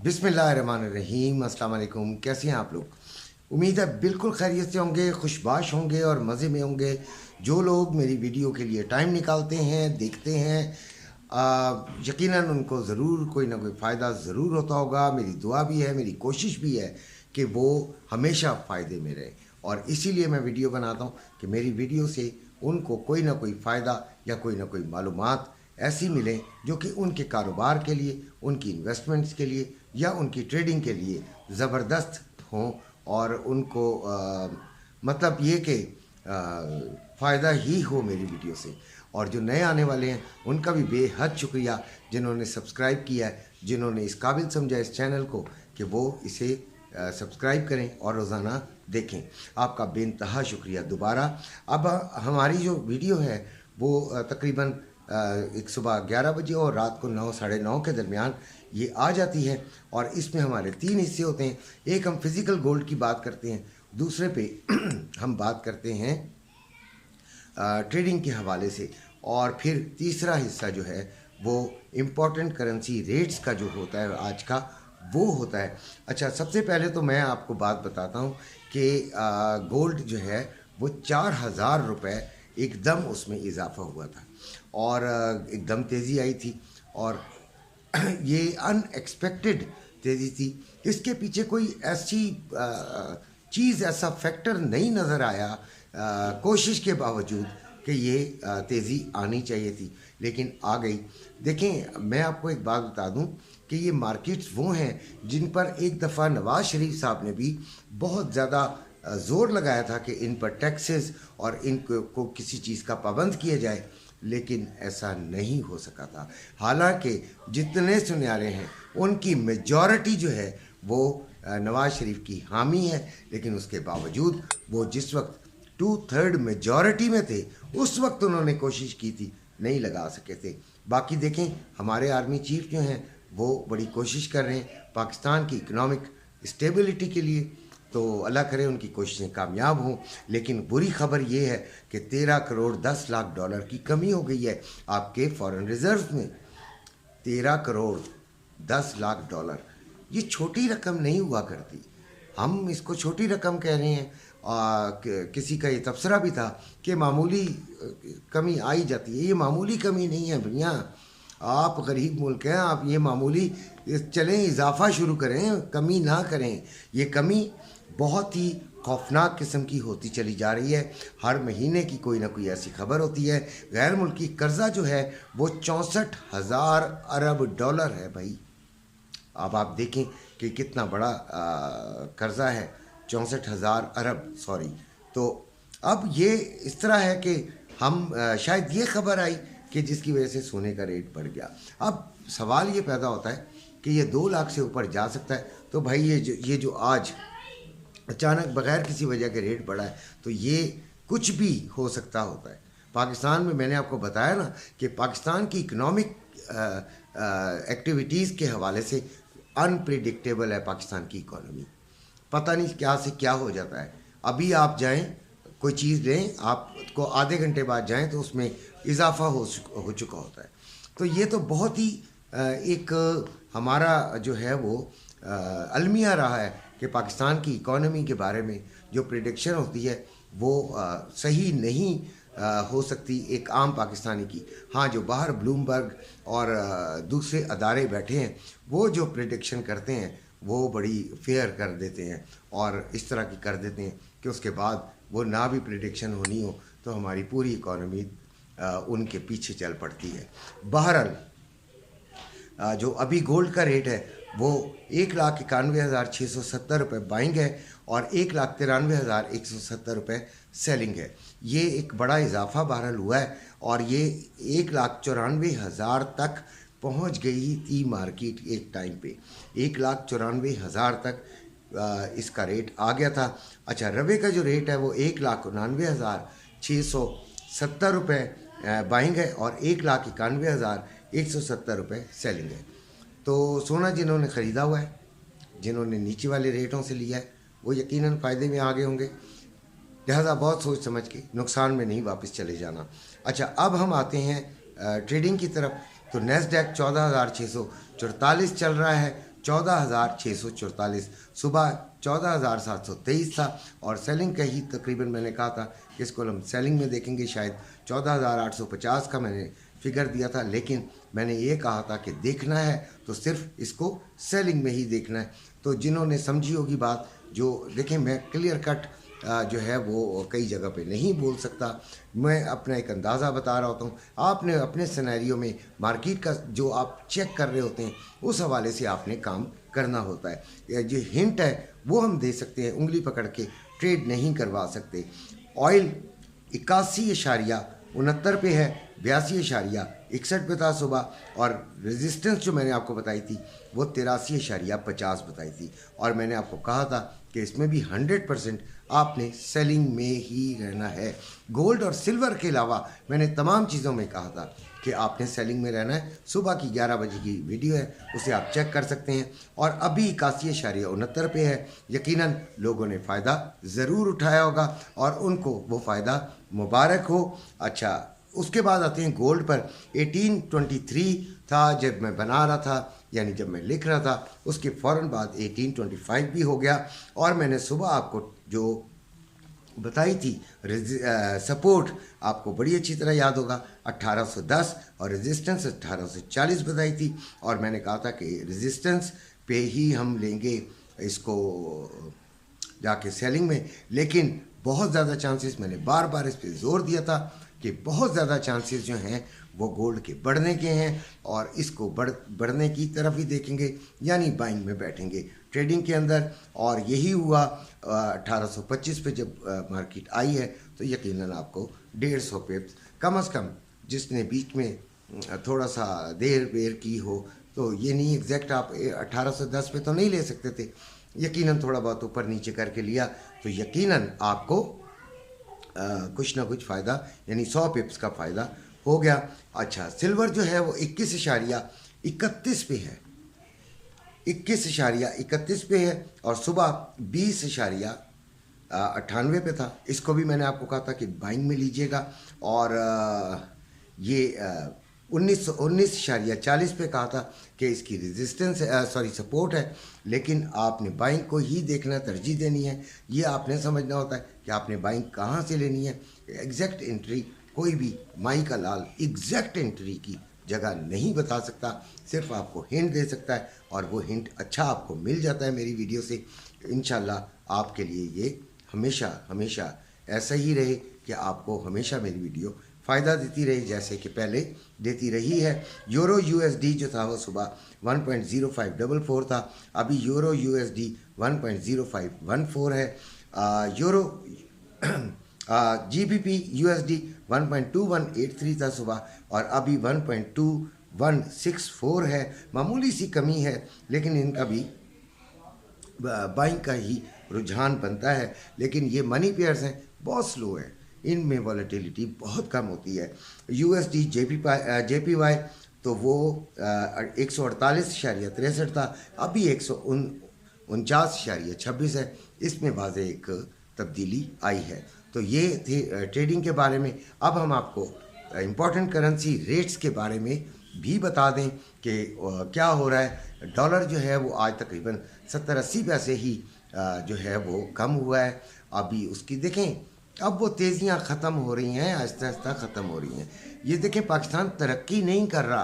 बिस्मिल्लाहिर्रहमानिर्रहीम। अस्सलाम वालेकुम। कैसे हैं आप लोग? उम्मीद है बिल्कुल खैरियत से होंगे, खुशबाश होंगे और मज़े में होंगे। जो लोग मेरी वीडियो के लिए टाइम निकालते हैं, देखते हैं, यकीनन उनको ज़रूर कोई ना कोई फ़ायदा ज़रूर होता होगा। मेरी दुआ भी है, मेरी कोशिश भी है कि वो हमेशा फ़ायदे में रहे, और इसीलिए मैं वीडियो बनाता हूँ कि मेरी वीडियो से उनको कोई ना कोई फ़ायदा या कोई ना कोई मालूमात ऐसी मिलें जो कि उनके कारोबार के लिए, उनकी इन्वेस्टमेंट्स के लिए या उनकी ट्रेडिंग के लिए ज़बरदस्त हों, और उनको मतलब ये कि फ़ायदा ही हो मेरी वीडियो से। और जो नए आने वाले हैं उनका भी बेहद शुक्रिया, जिन्होंने सब्सक्राइब किया है, जिन्होंने इस काबिल समझा इस चैनल को कि वो इसे सब्सक्राइब करें और रोज़ाना देखें। आपका बेइंतहा शुक्रिया दोबारा। अब हमारी जो वीडियो है वो तकरीबन एक सुबह 11 बजे और रात को 9 साढ़े 9 के दरमियान ये आ जाती है, और इसमें हमारे 3 हिस्से होते हैं। एक हम फिज़िकल गोल्ड की बात करते हैं, दूसरे पे हम बात करते हैं ट्रेडिंग के हवाले से, और फिर तीसरा हिस्सा जो है वो इम्पॉर्टेंट करेंसी रेट्स का जो होता है आज का, वो होता है। अच्छा, सबसे पहले तो मैं आपको बात बताता हूँ कि गोल्ड जो है वो 4,000 रुपये एकदम उसमें इजाफा हुआ था, और एकदम तेज़ी आई थी, और ये अनएक्सपेक्टेड तेज़ी थी। इसके पीछे कोई ऐसी चीज़, ऐसा फैक्टर नहीं नज़र आया कोशिश के बावजूद कि ये तेज़ी आनी चाहिए थी, लेकिन आ गई। देखें, मैं आपको एक बात बता दूं कि ये मार्केट्स वो हैं जिन पर एक दफ़ा नवाज़ शरीफ साहब ने भी बहुत ज़्यादा ज़ोर लगाया था कि इन पर टैक्सेस और इनको किसी चीज़ का पाबंद किया जाए, लेकिन ऐसा नहीं हो सका था। हालांकि जितने सुनहरे हैं उनकी मेजॉरिटी जो है वो नवाज़ शरीफ की हामी है, लेकिन उसके बावजूद वो जिस वक्त 2/3 मेजॉरिटी में थे उस वक्त उन्होंने कोशिश की थी, नहीं लगा सके थे। बाकी देखें, हमारे आर्मी चीफ जो हैं वो बड़ी कोशिश कर रहे हैं पाकिस्तान की इकनॉमिक स्टेबिलिटी के लिए, तो अल्लाह करे उनकी कोशिशें कामयाब हों। लेकिन बुरी खबर ये है कि 13 करोड़ 10 लाख डॉलर की कमी हो गई है आपके फॉरेन रिजर्व में। 13 करोड़ 10 लाख डॉलर, ये छोटी रकम नहीं हुआ करती। हम इसको छोटी रकम कह रहे हैं, किसी का ये तबसरा भी था कि मामूली कमी आई जाती है। ये मामूली कमी नहीं है भैया, आप गरीब मुल्क हैं, आप ये मामूली चलें, इजाफा शुरू करें, कमी ना करें। ये कमी बहुत ही खौफनाक किस्म की होती चली जा रही है। हर महीने की कोई ना कोई ऐसी खबर होती है। गैर मुल्की कर्जा जो है वो 64,000 अरब डॉलर है भाई। अब आप देखें कि कितना बड़ा कर्जा है, 64,000 अरब, सॉरी। तो अब ये इस तरह है कि हम शायद ये खबर आई कि जिसकी वजह से सोने का रेट बढ़ गया। अब सवाल ये पैदा होता है कि ये 2 लाख से ऊपर जा सकता है, तो भाई ये जो आज अचानक बगैर किसी वजह के रेट बढ़ा है, तो ये कुछ भी हो सकता होता है। पाकिस्तान में मैंने आपको बताया ना कि पाकिस्तान की इकनॉमिक एक्टिविटीज़ के हवाले से अनप्रिडिक्टेबल है पाकिस्तान की इकॉनमी। पता नहीं क्या से क्या हो जाता है। अभी आप जाएं, कोई चीज़ लें, आपको आधे घंटे बाद जाएं तो उसमें इजाफा हो चुका होता है। तो ये तो बहुत ही एक हमारा जो है वो अलमिया रहा है कि पाकिस्तान की इकॉनमी के बारे में जो प्रिडिक्शन होती है वो सही नहीं हो सकती एक आम पाकिस्तानी की। हाँ, जो बाहर ब्लूमबर्ग और दूसरे अदारे बैठे हैं वो जो प्रिडिक्शन करते हैं वो बड़ी फेयर कर देते हैं, और इस तरह की कर देते हैं कि उसके बाद वो ना भी प्रिडिक्शन होनी हो तो हमारी पूरी इकॉनमी उनके पीछे चल पड़ती है। बहरहाल जो अभी गोल्ड का रेट है वो 1,91,670 रुपये बाइंग है और 1,93,170 रुपये सेलिंग है। ये एक बड़ा इजाफा बहरहाल हुआ है, और ये 1,94,000 तक पहुंच गई थी मार्केट एक टाइम पे। 1,94,000 तक इसका रेट आ गया था। अच्छा, रवे का जो रेट है वो 1,99,670 रुपये बाइंग है और 1,91,170 रुपये सेलिंग है। तो सोना जिन्होंने ख़रीदा हुआ है, जिन्होंने नीचे वाले रेटों से लिया है, वो यकीनन फ़ायदे में आ गए होंगे। लिहाजा बहुत सोच समझ के, नुकसान में नहीं वापस चले जाना। अच्छा, अब हम आते हैं ट्रेडिंग की तरफ। तो नेस्डैक 14,644 चल रहा है, 14,644, सुबह 14,723 था और सेलिंग का ही तकरीबन मैंने कहा था कि इसको हम सेलिंग में देखेंगे, शायद 14,850 का मैंने फिगर दिया था, लेकिन मैंने ये कहा था कि देखना है तो सिर्फ इसको सेलिंग में ही देखना है। तो जिन्होंने समझी होगी बात, जो देखें मैं क्लियर कट जो है वो कई जगह पे नहीं बोल सकता, मैं अपना एक अंदाज़ा बता रहा होता हूँ। आपने अपने सिनेरियो में मार्केट का जो आप चेक कर रहे होते हैं उस हवाले से आपने काम करना होता है। जो हिंट है वो हम दे सकते हैं, उंगली पकड़ के ट्रेड नहीं करवा सकते। ऑयल 81.69 पे है, 82.61 पे था सुबह, और रेजिस्टेंस जो मैंने आपको बताई थी वो 83.50 बताई थी। और मैंने आपको कहा था कि इसमें भी 100% आपने सेलिंग में ही रहना है। गोल्ड और सिल्वर के अलावा मैंने तमाम चीज़ों में कहा था कि आपने सेलिंग में रहना है। सुबह की 11 बजे की वीडियो है, उसे आप चेक कर सकते हैं। और अभी 81.69 पे है। यकीनन लोगों ने फ़ायदा ज़रूर उठाया होगा और उनको वो फ़ायदा मुबारक हो। अच्छा, उसके बाद आते हैं गोल्ड पर। 1823 था जब मैं बना रहा था, यानी जब मैं लिख रहा था, उसके फ़ौरन बाद 1825 भी हो गया। और मैंने सुबह आपको जो बताई थी सपोर्ट, आपको बड़ी अच्छी तरह याद होगा, 1810 और रेजिस्टेंस 1840 बताई थी। और मैंने कहा था कि रेजिस्टेंस पे ही हम लेंगे इसको जाके सेलिंग में, लेकिन बहुत ज़्यादा चांसेस, मैंने बार बार इस पर ज़ोर दिया था कि बहुत ज़्यादा चांसेस जो हैं वो गोल्ड के बढ़ने के हैं और इसको बढ़ने की तरफ ही देखेंगे, यानी बाइंग में बैठेंगे ट्रेडिंग के अंदर। और यही हुआ 1825 पे जब मार्केट आई है, तो यकीनन आपको 150 पिप्स कम से कम, जिसने बीच में थोड़ा सा देर बेर की हो, तो ये नहीं एग्जैक्ट आप 1810 पे तो नहीं ले सकते थे, यकीनन थोड़ा बहुत ऊपर नीचे करके लिया तो यकीनन आपको कुछ ना कुछ फ़ायदा, यानी 100 पिप्स का फ़ायदा हो गया। अच्छा, सिल्वर जो है वो 21.31 पे है, 21.31 पे है और सुबह 20.98 पे था। इसको भी मैंने आपको कहा था कि बाइंग में लीजिएगा। और ये 19.40 पे कहा था कि इसकी रेजिस्टेंस सपोर्ट है, लेकिन आपने बाइंग को ही देखना, तरजीह देनी है। ये आपने समझना होता है कि आपने बाइंग कहाँ से लेनी है। एग्जैक्ट एंट्री कोई भी माई का लाल एग्जैक्ट एंट्री की जगह नहीं बता सकता, सिर्फ आपको हिंट दे सकता है और वो हिंट अच्छा आपको मिल जाता है मेरी वीडियो से। इंशाल्लाह आपके लिए ये हमेशा हमेशा ऐसा ही रहे कि आपको हमेशा मेरी वीडियो फ़ायदा देती रही, जैसे कि पहले देती रही है। यूरो यूएसडी जो था वो सुबह 1.0544 था, अभी यूरो यूएसडी 1.0514 है। यूरो जीबीपी यूएसडी 1.2183 था सुबह और अभी 1.2164 है। मामूली सी कमी है, लेकिन इनका भी बाइंग का ही रुझान बनता है। लेकिन ये मनी पेयर्स हैं, बहुत स्लो है, इनमें वॉलेटिलिटी बहुत कम होती है। यूएसडी जेपीवाई तो वो 148.63 था, अभी 149.26 है। इसमें वाज़ेह एक तब्दीली आई है। तो ये थे ट्रेडिंग के बारे में। अब हम आपको इम्पॉर्टेंट करेंसी रेट्स के बारे में भी बता दें कि क्या हो रहा है। डॉलर जो है वो आज तकरीबन 70-80 पैसे ही जो है वो कम हुआ है। अभी उसकी देखें, अब वो तेज़ियां ख़त्म हो रही हैं, आहिस्ता आहिस्ता ख़त्म हो रही हैं। ये देखें, पाकिस्तान तरक्की नहीं कर रहा,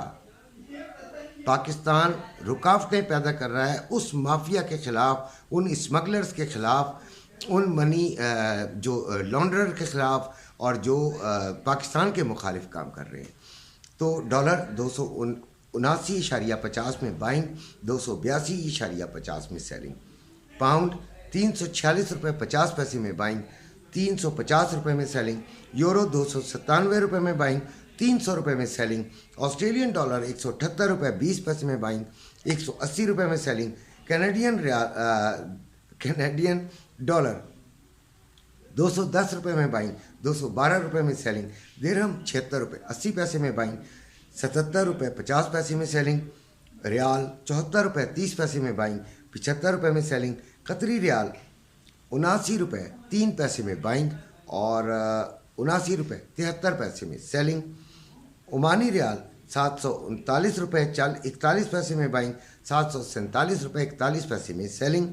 पाकिस्तान रुकावटें पैदा कर रहा है उस माफिया के ख़िलाफ़, उन स्मगलर्स के ख़िलाफ़, उन मनी जो लॉन्ड्रर के ख़िलाफ़ और जो पाकिस्तान के मुखालिफ काम कर रहे हैं। तो डॉलर 279.50 में बाइंग, 282.50 में सेलिंग। पाउंड 346.50 में बाइंग, 350 में सेलिंग। यूरो 297 में बाइंग, 300 में सेलिंग। ऑस्ट्रेलियन डॉलर 178.20 में बाइंग, 180 में सेलिंग। कैनेडियन डॉलर 210 में बाइंग, 212 में सेलिंग। दिरहम 76 रुपये में बाइंग, 77 में सेलिंग। रियाल 74 में बाइंग, 75 में सेलिंग। कतरी रियाल 79 में बाइंग और 79 में सेलिंग। ओमानी रियाल 739 रुपये 41 पैसे में बाइंग, 747 रुपये 41 पैसे में सेलिंग।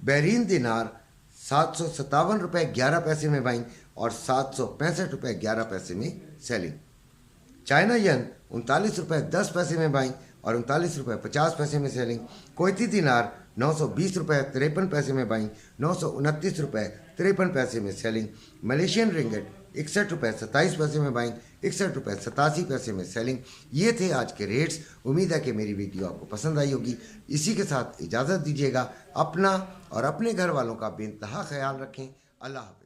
बहरीन दिनार 757 रुपये 11 पैसे में बाइंग और 765 रुपये 11 पैसे में सेलिंग। चाइना यन 39 रुपये 10 पैसे में बाइंग और 39 रुपये 50 पैसे में सेलिंग। कुवैती दिनार 920 रुपये 53 पैसे में बाइंग, 929 रुपये 53 पैसे में सेलिंग। मलेशियन रिंगिट 61 रुपये 27 पैसे में बाइंग, 61 रुपये 87 पैसे में सेलिंग। ये थे आज के रेट्स। उम्मीद है कि मेरी वीडियो आपको पसंद आई होगी। इसी के साथ इजाज़त दीजिएगा। अपना और अपने घर वालों का बेइंतहा ख्याल रखें। अल्लाह हाफ़िज़।